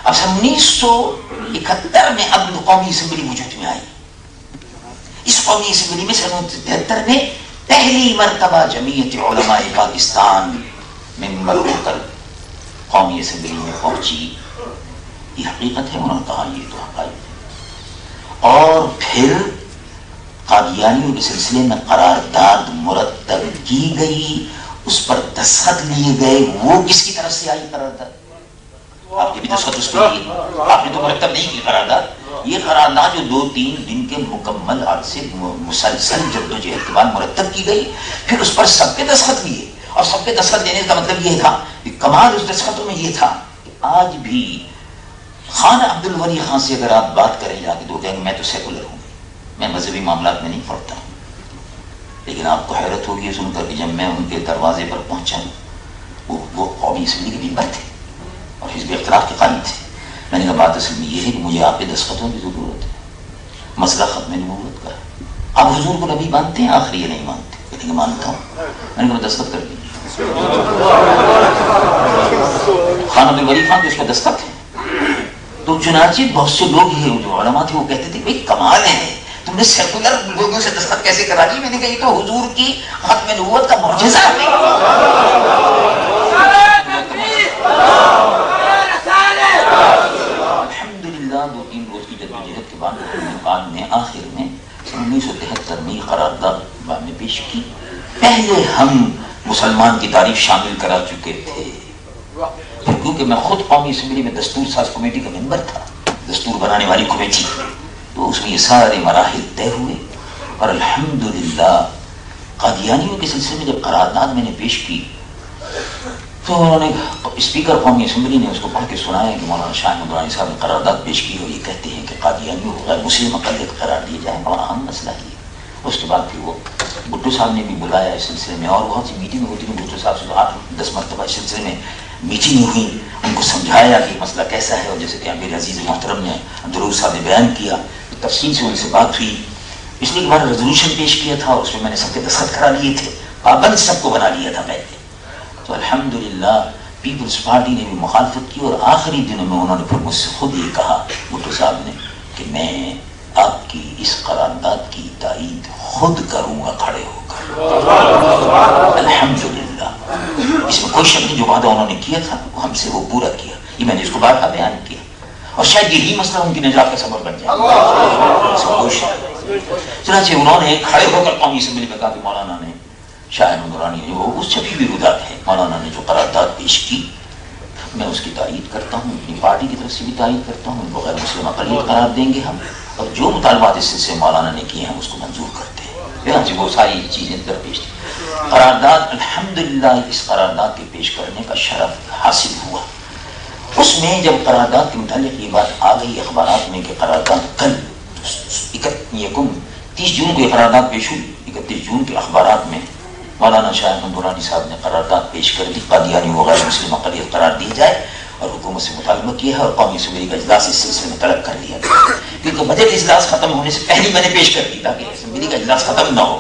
1971 میں اب قومی اسمبلی وجود میں آئی. اس قومی اسمبلی میں 1973 میں پہلی مرتبہ جمعیت علماء پاکستان ممبر ہو کر قومی اسمبلی میں پہنچی. یہ حقیقت ہے. انہوں نے کہا یہ تو حقائق ہے. اور پھر قادیانیوں کے سلسلے میں قرارداد مرتب کی گئی, اس پر دستخط لیے گئے. وہ کس کی طرف سے آئی قرارداد؟ آپ کے بھی دستخط اس پہ لیے, آپ نے تو مرتب نہیں کی قرارداد. یہ قرارداد جو 2-3 دن کے مکمل عرصے مسلسل جدوجہد کے بعد مرتب کی گئی, پھر اس پر سب کے دستخط لیے. اور سب کے دستخط دینے کا مطلب یہ تھا کہ کمال اس دستخطوں میں یہ تھا کہ آج بھی خان عبد الولی خان سے اگر آپ بات کریں جا کے تو کہیں گے میں تو سیکولر ہوں, میں مذہبی معاملات میں نہیں پڑھتا ہوں. لیکن آپ کو حیرت ہوگی سن کر کہ جب میں ان کے دروازے پر پہنچا, وہ قومی اسمبلی کے ممبر تھے اور حزب اختلاف کے قائد تھے. میں نے کہا بات اصل میں یہ ہے کہ مجھے آپ کے دستخطوں کی ضرورت ہے, مسئلہ ختم نبوت کا ہے. آپ حضور کو نبی مانتے ہیں؟ آخر یہ نہیں مانتے. کہتے ہیں کہ مانتا ہوں. میں نے کہا دستخط کر دیجیے. خان عبد الولی خان کے اس کا دستخط ہے. تو چنانچہ بہت سے لوگ ہیں جو علماء تھے وہ کہتے تھے بھائی کمال ہے, تم نے سیکولر لوگوں سے دستخط کیسے کرا دی؟ میں نے کہا یہ تو حضور کی ختم نبوت کا معجزہ ہے. الحمدللہ 2-3 روز کی جدوجہد کے بعد نے آخر میں 1973 میں قرارداد میں پیش کی. پہلے ہم مسلمان کی تاریخ شامل کرا چکے تھے کیونکہ میں خود قومی اسمبلی میں دستور ساز کمیٹی کا ممبر تھا, دستور بنانے والی کمیٹی. تو اس میں یہ سارے مراحل طے ہوئے. اور الحمدللہ قادیانیوں کے سلسلے میں جب قرارداد میں نے پیش کی تو انہوں نے اسپیکر قومی اسمبلی نے اس کو پڑھ کے سنایا کہ مولانا شاہ احمد درانی صاحب نے قرارداد پیش کی اور یہ کہتے ہیں کہ قادیانیوں کو غیر مسلم اقلیت قرار دیا جائے. بڑا اہم مسئلہ ہے. اس کے بعد پھر وہ بھٹو صاحب نے بھی بلایا اس سلسلے میں, اور بہت سی میٹنگ ہوتی ہیں. بھٹو صاحب سے 8-10 مرتبہ اس سلسلے میں میٹنگ ہوئی, ان کو سمجھایا کہ مسئلہ کیسا ہے. اور جیسے کہ امیر عزیز محترم نے عبدالرؤوف صاحب نے بیان کیا, تفصیل سے ان سے بات ہوئی. اس لیے ہمارا ریزولوشن پیش کیا تھا اور اس میں نے سب کے دستخط کرا لیے تھے, پابند سب کو بنا لیا تھا پہلے. تو الحمدللہ پیپلز پارٹی نے بھی مخالفت کی اور آخری دنوں میں انہوں نے پھر مجھ سے خود یہ کہا بھٹو صاحب نے کہ میں آپ کی اس قرارداد کی تائید خود کروں گا کھڑے ہو کر. الحمدللہ اس میں کوئی شک نہیں, جو وعدہ انہوں نے کیا تھا ہم سے وہ پورا کیا. یہ میں نے اس کو بارہا بیان کیا اور شاید یہی مسئلہ ان کی نجات کا سبب بن جائے. چنانچہ انہوں نے کھڑے ہو کر قومی اسمبلی میں کہا کہ مولانا نے شاہ احمد درانی جو اس چھپی بھی رودات ہے, مولانا نے جو قرارداد پیش کی میں اس کی تائید کرتا ہوں, اپنی پارٹی کی طرف سے بھی تائید کرتا ہوں. ان کو غیر مسلم اقلیت قرار دیں گے ہم, اور جو مطالبات اس سے مولانا نے کیے ہیں اس کو منظور کرتے ہیں. وہ ساری چیزیں درپیش تھی. قرارداد الحمدللہ اس قرارداد کے پیش کرنے کا شرف حاصل ہوا. اس میں جب قرارداد کے متعلق یہ بات آ گئی اخبارات میں کہ قرارداد کل 30 جون کو یہ قرارداد پیش ہوئی. 31 جون کے اخبارات میں مولانا شاہ احمد درانی صاحب نے قرارداد پیش کر دی, قادیانی و غیر مسلم اقلیت قرار دی جائے, اور حکومت سے مطالبہ کیا ہے اور قومی اسمبلی کا اجلاس اس سلسلے میں طلب کر لیا گیا. کیونکہ بجٹ اجلاس ختم ہونے سے پہلے میں نے پیش کر دی تاکہ اسمبلی کا اجلاس ختم نہ ہو,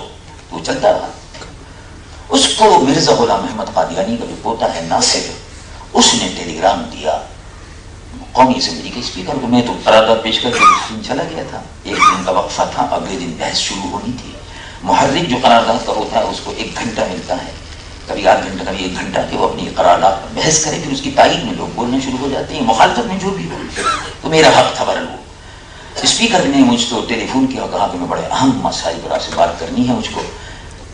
تو وہ چلتا رہا. اس کو مرزا غلام احمد قادیانی کا جو پوتا ہے ناصر, اس نے ٹیلی گرام دیا قومی اسمبلی کے اسپیکر کو. میں تو قرارداد پیش کر کے چلا گیا تھا, 1 دن کا وقفہ تھا, اگلے دن بحث شروع ہونی تھی. محرک جو قرارداد کا ہوتا ہے اس کو 1 گھنٹہ ملتا ہے, کبھی 8 گھنٹہ کبھی 1 گھنٹہ, کہ وہ اپنی قرارداد پر بحث کرے. پھر اس کی تائید میں لوگ بولنا شروع ہو جاتے ہیں, مخالفت میں جو بھی ہو. تو میرا حق تھا برل. وہ اسپیکر نے مجھ کو ٹیلی فون کیا اور کہا کہ میں بڑے اہم مسائل پر آپ سے بات کرنی ہے مجھ کو,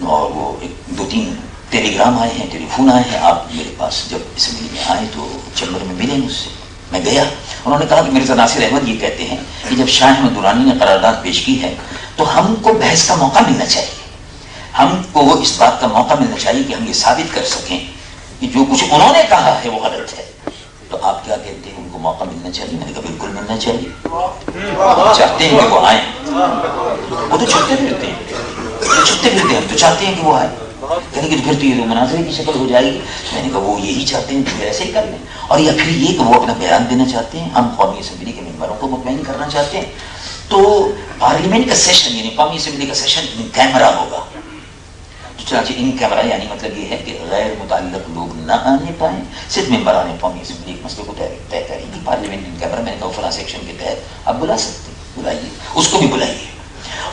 اور وہ 2-3 ٹیلی گرام آئے ہیں, ٹیلی فون آئے ہیں, آپ میرے پاس جب اسمبلی میں آئے تو چیمبر میں ملیں مجھ سے. میں گیا. انہوں نے کہا کہ مرزا ناصر احمد یہ کہتے ہیں کہ جب شاہ احمد درانی نے قرارداد پیش کی ہے تو ہم کو بحث کا موقع ملنا چاہیے, ہم کو اس بات کا موقع ملنا چاہیے کہ ہم یہ ثابت کر سکیں کہ جو کچھ انہوں نے کہا ہے وہ غلط ہے. تو آپ کیا کہتے ہیں, ان کو موقع ملنا چاہیے؟ میں نے کہا بالکل ملنا چاہیے. ہم چاہتے ہیں کہ وہ آئیں. وہ تو چھپتے پھرتے ہیں, ہم تو چاہتے ہیں کہ وہ آئیں. کہنے کہ پھر تو یہ مناظرے کی شکل ہو جائے گی. میں نے کہا وہ یہی چاہتے ہیں تو ایسے ہی کر لیں, اور یا پھر یہ کہ وہ اپنا بیان دینا چاہتے ہیں, ہم قومی اسمبلی کے ممبروں کو مطمئن کرنا چاہتے ہیں. تو پارلیمنٹ کا سیشن یعنی قومی اسمبلی کا سیشن ان کیمرہ ہوگا. چنانچہ ان کیمرہ یعنی مطلب یہ ہے کہ غیر متعلق لوگ نہ آنے پائیں, صرف ممبران قومی اسمبلی ایک مسئلے کو طے کریں گی. پارلیمنٹ ان کیمرہ بلا سکتے ہیں، بلائیے اس کو بھی بلائیے.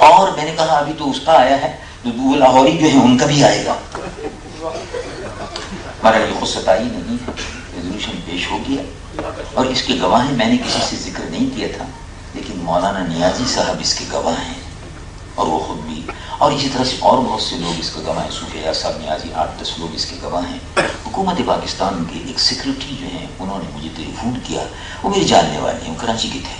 اور میں نے کہا ابھی تو اس کا آیا ہے، تو وہ لاہوری جو ہے ان کا بھی آئے گا. ہمارا یہ خود ستائی نہیں ہے، ریزولوشن پیش ہو گیا اور اس کے گواہ ہیں. میں نے کسی سے ذکر نہیں کیا تھا لیکن مولانا نیازی صاحب اس کے گواہ ہیں اور وہ خود بھی، اور اسی طرح سے اور بہت سے لوگ اس کے گواہ ہیں. صوفی ایاز صاحب نیازی 8-10 لوگ اس کے گواہ ہیں. حکومت پاکستان کے ایک سیکرٹری جو ہیں انہوں نے مجھے ٹیلی فون کیا، وہ میرے جاننے والے ہیں، وہ کراچی کے تھے.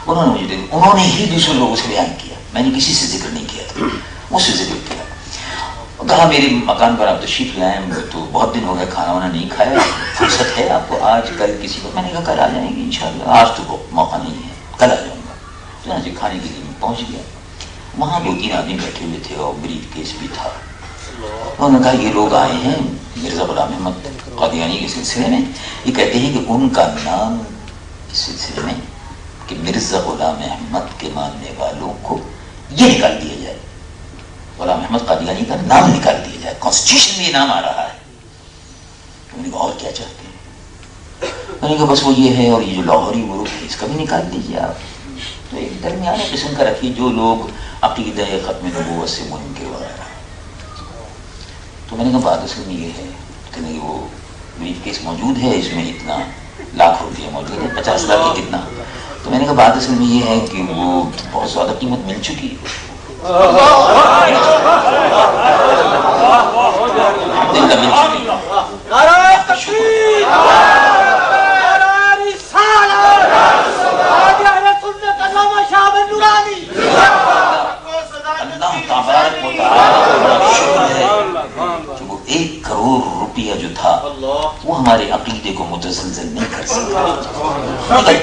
انہوں نے ہی دوسرے لوگوں سے بیان کیا، میں نے کسی سے ذکر نہیں کیا تھا، مجھ سے ذکر کیا. کہا میرے مکان پر آپ تشریف لائیں، تو بہت دن ہو گئے کھانا وانا نہیں کھایا، فرصت ہے آپ کو آج کل کسی کو؟ میں نے کہا کل آ جائیں گے انشاءاللہ، آج تو موقع نہیں ہے، کل آ جاؤں گا. چنانچہ کھانے کے لیے میں پہنچ گیا. وہاں 2-3 آدمی بیٹھے ہوئے تھے اور بریف کیس بھی تھا. انہوں نے کہا یہ لوگ آئے ہیں مرزا غلام احمد قادیانی کے سلسلے میں، یہ کہتے ہیں کہ ان کا نام اس سلسلے میں کہ مرزا غلام احمد کے ماننے والوں کو یہ نکال دیا جائے، غلام احمد قادیانی کا نام نکال دیا جائے، کانسٹیٹیوشن میں یہ نام آ رہا ہے. میں نے کہا اور کیا چاہتے ہیں؟ میں نے کہا بس وہ یہ ہے، اور یہ جو لاہوری گروپ ہے اس کا بھی نکال دیجیے آپ. تو ایک درمیانے قسم کا رکھیے جو لوگ عقیدہ ختم نبوت سے منکر وغیرہ. تو میں نے کہا بات اصل میں یہ ہے کہ نہیں، وہ بریف کیس موجود ہے، اس میں اتنا لاکھ روپیہ موجود ہے، 50 لاکھ کی کتنا. تو میں نے کہا بات اصل میں یہ ہے کہ وہ بہت زیادہ قیمت مل چکی ہے. اللہ تبارک و تعالیٰ کا بڑا شکر ہے کہ وہ 1 کروڑ روپیہ جو تھا وہ ہمارے عقیدے کو متزلزل نہیں کر سکتا.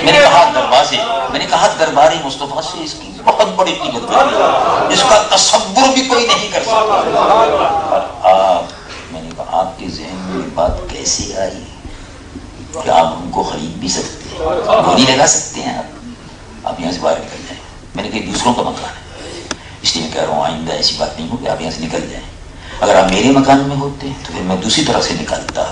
میں نے کہا دربار مصطفیٰ سے اس کی بہت بڑی قیمت ہے، اس کا تصور بھی کوئی نہیں کر سکتا. اور میں نے کہا آپ کے ذہن میں یہ بات کیسے آئی کہ آپ ان کو خرید بھی سکتے ہیں، گولی لگا سکتے ہیں آپ یہاں سے باہر نکل جائیں. میں نے کہا دوسروں کا مکان ہے، اس لیے میں کہہ رہا ہوں آئندہ ایسی بات نہیں ہو کہ آپ یہاں سے نکل جائیں. اگر آپ میرے مکان میں ہوتے تو پھر میں دوسری طرح سے نکالتا.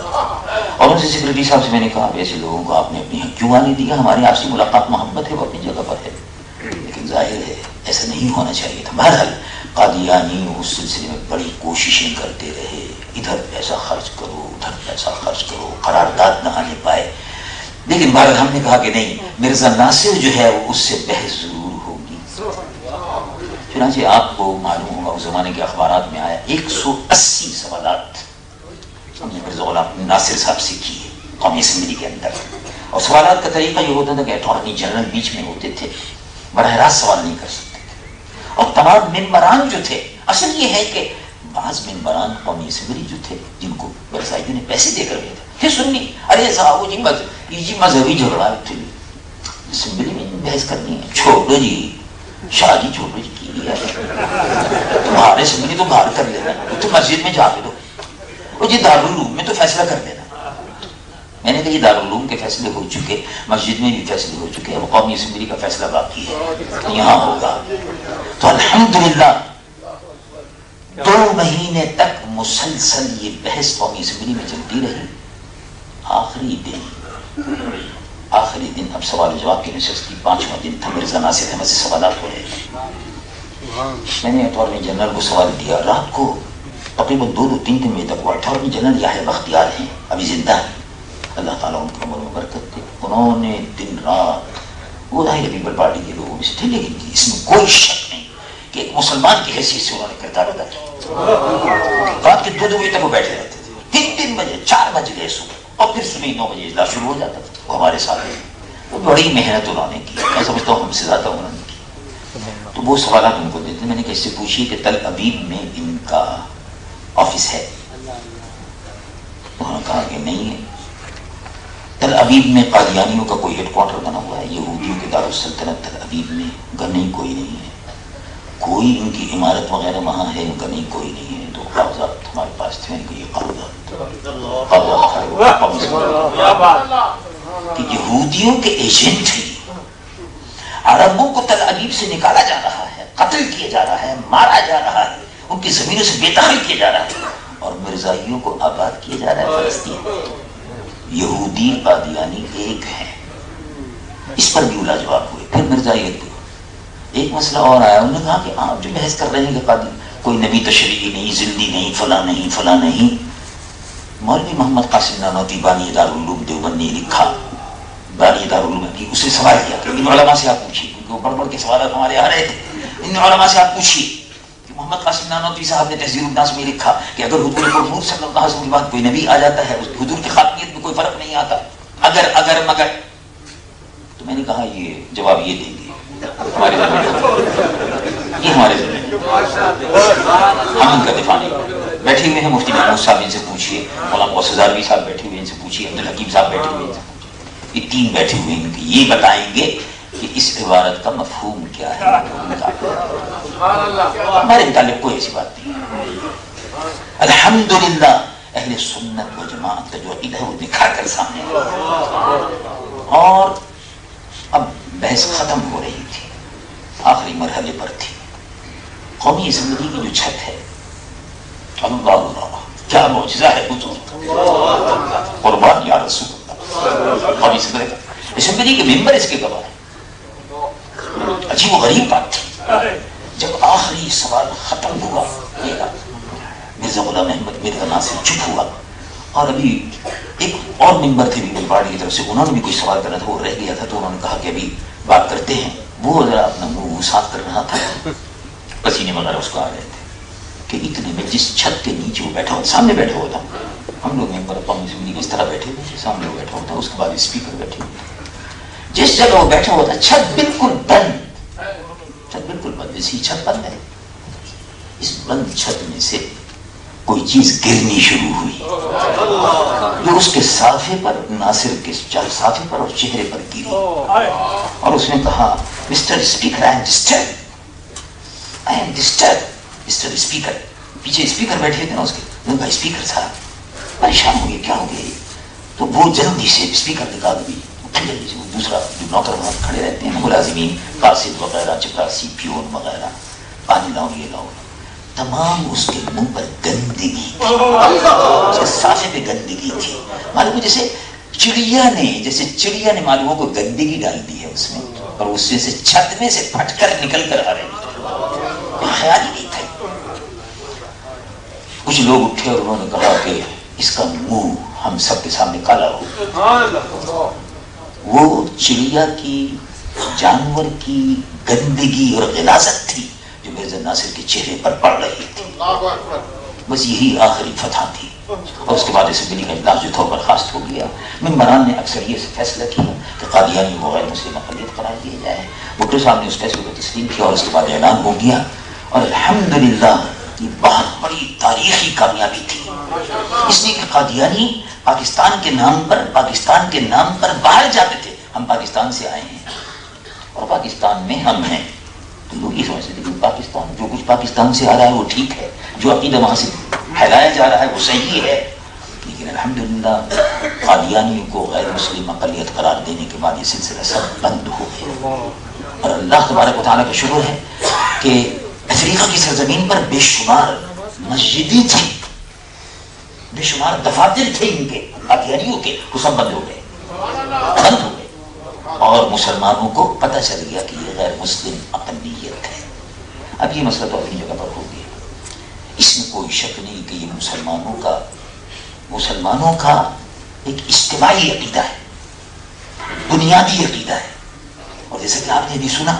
اور ان سے سیکرٹری صاحب سے میں نے کہا ایسے لوگوں کو آپ نے اپنی حق کیوں آنے دیا؟ ہماری آپ سے ملاقات محبت ہے، وہ اپنی جگہ پر ہے، لیکن ظاہر ہے ایسا نہیں ہونا چاہیے تھا. بہرحال قادیانی اس سلسلے میں بڑی کوششیں کرتے رہے، ادھر پیسہ خرچ کرو ادھر پیسہ خرچ کرو، قرارداد نہ آنے پائے. لیکن بہرحال ہم نے کہا کہ نہیں، مرزا ناصر جو ہے وہ اس سے بحث ضرور ہوگی. چنانچہ آپ کو معلوم ہوگا اس زمانے کے اخبارات میں آیا 180 سوالات ہم نے مرزا غلام ناصر صاحب سے کیے قومی اسمبلی کے اندر. اور سوالات کا طریقہ یہ ہوتا تھا کہ اٹارنی جنرل بیچ میں ہوتے تھے، براہ راست سوال نہیں کر سکتے تھے. اور تمام ممبران جو تھے، اصل یہ ہے کہ بعض ممبران قومی اسمبلی جو تھے جن کو برسائیوں نے پیسے دے کر گئے تھے سنی، ارے صاحب جی مذہبی جھگڑا تھے، اسمبلی میں بحث کرنی ہے، چھوڑو جی شادی چھوڑو جی کی ہے، تمہارے اسمبلی تو باہر کر لینا، تو مسجد میں جا کے دو، وہ جی دارالعلوم میں تو فیصلہ کر لینا. میں نے کہا یہ دارالعلوم کے فیصلے ہو چکے، مسجد میں بھی فیصلے ہو چکے، اب قومی اسمبلی کا فیصلہ باقی ہے، یہاں ہوگا. تو الحمدللہ 2 مہینے تک مسلسل یہ بحث قومی اسمبلی میں چلتی رہی. آخری دن اب سوال و جواب کی نشست کی 5واں دن تھا، مرزا ناصر احمد سے سوالات ہو رہے تھے. میں نے اٹارنی جنرل کو سوال دیا رات کو تقریباً 2-3 بجے تک. وہ اٹارنی جنرل یحییٰ بختیار ہیں، ابھی زندہ ہیں، اللہ تعالیٰ ان کی عمر میں برکت دے. انہوں نے دن رات، وہ ظاہر پیپل پارٹی کے لوگوں میں سے تھے لیکن اس میں کوئی شک نہیں کہ ایک مسلمان کی حیثیت سے انہوں نے کردار ادا کیا. رات کے 2 بجے تک وہ بیٹھے رہتے تھے، 3 بجے 4 بج گئے صبح، اور پھر صبح 9 بجے اجلاس شروع ہو جاتا تھا. وہ ہمارے ساتھ وہ بڑی محنت انہوں نے کی، میں سمجھتا ہوں ہم سے زیادہ انہوں نے کی. تو وہ سوالات ان کو دیتے. میں نے کہا اس سے پوچھیے کہ تل ابیب میں ان کا آفس ہے؟ انہوں نے کہا کہ نہیں ہے. تل ابیب میں قادیانیوں کا کوئی ہیڈ کوارٹر بنا ہوا ہے، یہودیوں کے دارالسلطنت تل ابیب میں کا نہیں، کوئی نہیں ہے. کوئی ان کی عمارت وغیرہ وہاں ہے؟ ان کا نہیں، کوئی نہیں ہے. تو کاغذات ہمارے پاس تھے کہ یہ کاغذات کہ یہودیوں کے ایجنٹ ہیں، عربوں کو تل ابیب سے نکالا جا رہا ہے، قتل کیا جا رہا ہے، مارا جا رہا ہے، ان کی زمینوں سے بے دخل کیا جا رہا ہے، اور مرزائیوں کو آباد کیا جا رہا ہے فلسطین. یہودی قادیانی ایک ہیں. اس پر بھی لاجواب ہوئے. پھر مرزائیت پہ ایک مسئلہ اور آیا، انہوں نے کہا کہ آپ جو بحث کر رہے ہیں کہ قاضی کوئی نبی تشریعی نہیں، زندی نہیں، فلاں نہیں، فلاں نہیں، مولوی محمد قاسم نانوتوی بانی دارالعلوم دیوبند نے لکھا، بانی دارالعلوم کی اس سے سوال کیا کہ ان علماء سے آپ پوچھیے، کیونکہ وہ بڑھ بڑھ کے سوالات ہمارے آ رہے تھے، ان علماء سے آپ پوچھیے کہ محمد قاسم نانوتوی صاحب نے تہذیب الناس میں لکھا کہ اگر حضور پرنور صلی اللہ علیہ وسلم کے بعد کوئی نبی آ جاتا ہے، حضور کی خاتمیت میں کوئی فرق نہیں آتا، اگر مگر، تو میں نے کہا یہ جواب یہ دیں گے ہمارے ذمہ، یہ ہمارے ذمہ، ہم ان کا دفاع نہیں، بیٹھے ہوئے ہیں مفتی محمود صاحب، ان سے پوچھیے، مولانا غوث ہزاروی صاحب بیٹھے ہوئے ہیں، ان سے پوچھیے، عبدالحکیم صاحب بیٹھے ہوئے ہیں، ان سے پوچھیے، یہ تین بیٹھے ہوئے ہیں، یہ بتائیں گے کہ اس عبارت کا مفہوم کیا ہے، ہمارے متعلق کوئی ایسی بات نہیں۔ الحمدللہ اہل سنت و جماعت کا جو عقیدہ ہے وہ دکھا کر سامنے آیا، اور اب بحث ختم ہو رہی تھی، آخری مرحلے پر تھی، قومی اسمبلی کی جو چھت ہے، اللہ کیا معجزہ ہے حضور، قربان یا رسول اللہ، قومی اسمبلی کے ممبر اس کے گواہ ہیں۔ عجیب و غریب بات تھی، جب آخری سوال ختم ہوا، مرزا غلام احمد مرزا ناصر چپ ہوا، اور ابھی ایک اور ممبر تھے بھی پارٹی کی طرف سے، انہوں نے بھی کوئی سوال کرنا تھا، وہ رہ گیا تھا، تو انہوں نے کہا کہ ابھی بات کرتے ہیں، وہ ذرا اپنا منہ صاف کر رہا تھا، پسینے وغیرہ اس کو آ رہے تھے، کہ اتنے میں جس چھت کے نیچے وہ بیٹھا ہوا، سامنے بیٹھا ہوا تھا، ہم لوگ ممبر قومی اسمبلی کی اس طرح بیٹھے ہوئے تھے، سامنے وہ بیٹھا ہوا تھا، اس کے بعد اسپیکر بیٹھے ہوئے تھے، جس جگہ وہ بیٹھا ہوا تھا چھت بالکل بند، چھت بالکل بند، جیسی چھت بند ہے، اس بند چھت میں سے کوئی چیز گرنی شروع ہوئی، جو اس کے صافے پر، ناصر کے صافے پر اور چہرے پر گری، اور اس نے کہا mister speaker I am disturb, mister speaker, پیچھے اسپیکر بیٹھے تھے نا اس کے، انہوں نے کہا اسپیکر صاحب پریشان ہو گئے، کیا ہو گیا، تو وہ جلدی سے اسپیکر نے کہا بھی جلدی سے، وہ دوسرا جو نوکر وہاں کھڑے رہتے ہیں ملازمین، قاصد وغیرہ، چپراسی، پیون وغیرہ، پانی لاؤ یہ لاؤ، تمام اس کے منہ پر گندگی تھی، اس کے صافے پہ گندگی تھی، معلوم جیسے چڑیا نے معلوموں کو گندگی ڈال دی ہے اس میں، اور اس سے چھت میں سے پھٹ کر نکل کر آ رہی ہے، خیال ہی نہیں تھا۔ کچھ لوگ اٹھے اور انہوں نے کہا کہ اس کا منہ ہم سب کے سامنے کالا ہو، وہ چڑیا کی، جانور کی گندگی اور غلاظت تھی جو مرزا ناصر کے چہرے پر پڑ رہی تھی، بس یہی آخری فتح تھی، اور اس کے بعد اسمبلی کا اجلاس جو تھا برخاست ہو گیا، ممبران نے اکثریت سے فیصلہ کیا کہ قادیانی کو غیر مسلم اقلیت قرار دیا جائے، بھٹو صاحب نے اس فیصلے کو تسلیم کیا، اور اس کے بعد اعلان ہو گیا، اور الحمدللہ یہ بہت بڑی تاریخی کامیابی تھی، اس لیے کہ قادیانی پاکستان کے نام پر باہر جاتے تھے، ہم پاکستان سے آئے ہیں اور پاکستان میں ہم ہیں، تو لوگ یہ سمجھتے تھے کہ پاکستان، جو کچھ پاکستان سے آ رہا ہے وہ ٹھیک ہے، جو عقیدہ وہاں سے پھیلایا جا رہا ہے وہ صحیح ہے، لیکن الحمدللہ قادیانیوں کو غیر مسلم اقلیت قرار دینے کے بعد یہ سلسلہ سب بند ہو گیا، اور اللہ تبارک و تعالیٰ کا شکر ہے کہ افریقہ کی سرزمین پر بے شمار مسجدیں تھیں، بے شمار دفاتر تھے ان کے قادیانیوں کے، وہ سب بند ہو گئے، اور مسلمانوں کو پتہ چل گیا کہ یہ غیر مسلم اقلیت ہے۔ اب یہ مسئلہ تو اپنی جگہ پر ہو گیا، اس میں کوئی شک نہیں کہ یہ مسلمانوں کا ایک اجتماعی عقیدہ ہے، بنیادی عقیدہ ہے، اور جیسا کہ آپ نے بھی سنا